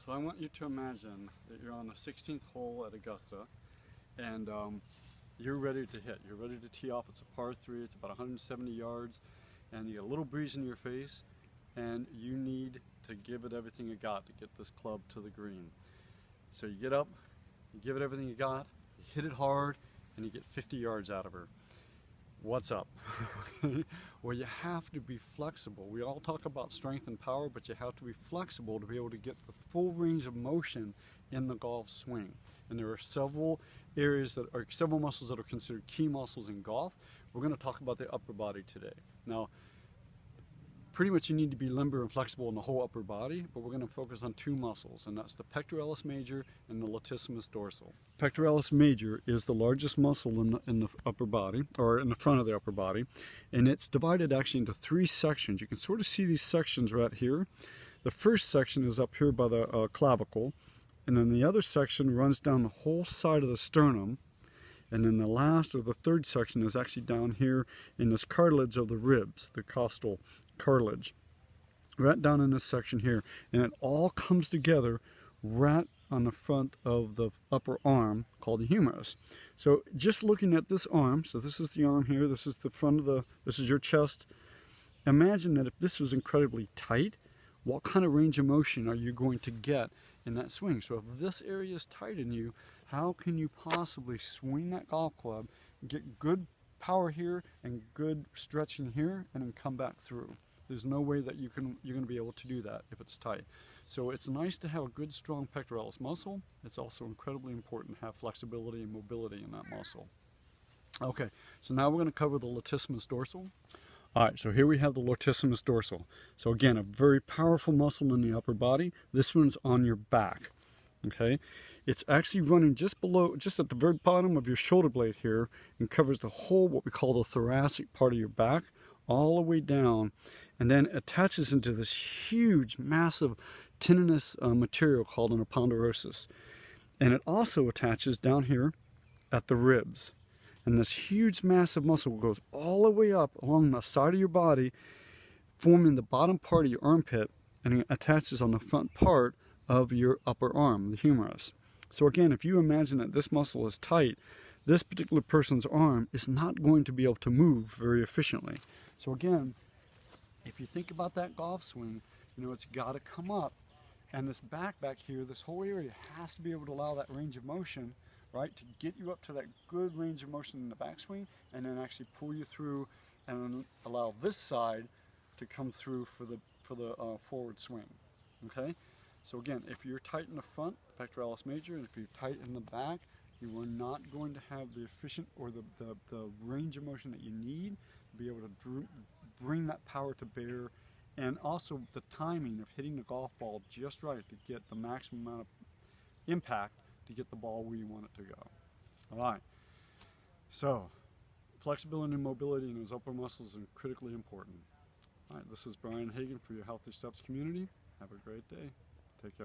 So I want you to imagine that you're on the 16th hole at Augusta, and you're ready to hit. You're ready to tee off. It's a par 3. It's about 170 yards, and you get a little breeze in your face, and you need to give it everything you got to get this club to the green. So you get up, you give it everything you got, you hit it hard, and you get 50 yards out of her. What's up? Well, you have to be flexible. We all talk about strength and power, but you have to be flexible to be able to get the full range of motion in the golf swing. And there are several muscles that are considered key muscles in golf. We're going to talk about the upper body today. Now, pretty much you need to be limber and flexible in the whole upper body, but we're going to focus on two muscles, and that's the pectoralis major and the latissimus dorsal. Pectoralis major is the largest muscle in the upper body, or in the front of the upper body, and it's divided actually into 3 sections. You can sort of see these sections right here. The first section is up here by the clavicle, and then the other section runs down the whole side of the sternum, and then the last, or the third section, is actually down here in this cartilage of the ribs, the costal cartilage, right down in this section here, and it all comes together right on the front of the upper arm called the humerus. So just looking at this arm, so this is the arm here, this is the front of this is your chest. Imagine that if this was incredibly tight, what kind of range of motion are you going to get in that swing? So if this area is tight in you, how can you possibly swing that golf club, get good power here and good stretching here, and then come back through? There's no way that you're going to be able to do that if it's tight. So it's nice to have a good, strong pectoralis muscle. It's also incredibly important to have flexibility and mobility in that muscle. Okay, so now we're going to cover the latissimus dorsal. All right, so here we have the latissimus dorsal. So again, a very powerful muscle in the upper body. This one's on your back. Okay, it's actually running just below, just at the very bottom of your shoulder blade here, and covers the whole, what we call the thoracic part of your back, all the way down, and then attaches into this huge, massive tendinous material called an aponeurosis. And it also attaches down here at the ribs. And this huge, massive muscle goes all the way up along the side of your body, forming the bottom part of your armpit, and it attaches on the front part of your upper arm, the humerus. So again, if you imagine that this muscle is tight, this particular person's arm is not going to be able to move very efficiently. So again, if you think about that golf swing, you know, it's got to come up, and this back here, this whole area has to be able to allow that range of motion, right, to get you up to that good range of motion in the backswing, and then actually pull you through and allow this side to come through for the forward swing. Okay, so again, if you're tight in the front, the pectoralis major, and if you're tight in the back, you are not going to have the efficient or the range of motion that you need to be able to bring that power to bear, and also the timing of hitting the golf ball just right to get the maximum amount of impact to get the ball where you want it to go. All right, so flexibility and mobility in those upper muscles are critically important. All right, this is Brian Hagan for your Healthy Steps community. Have a great day.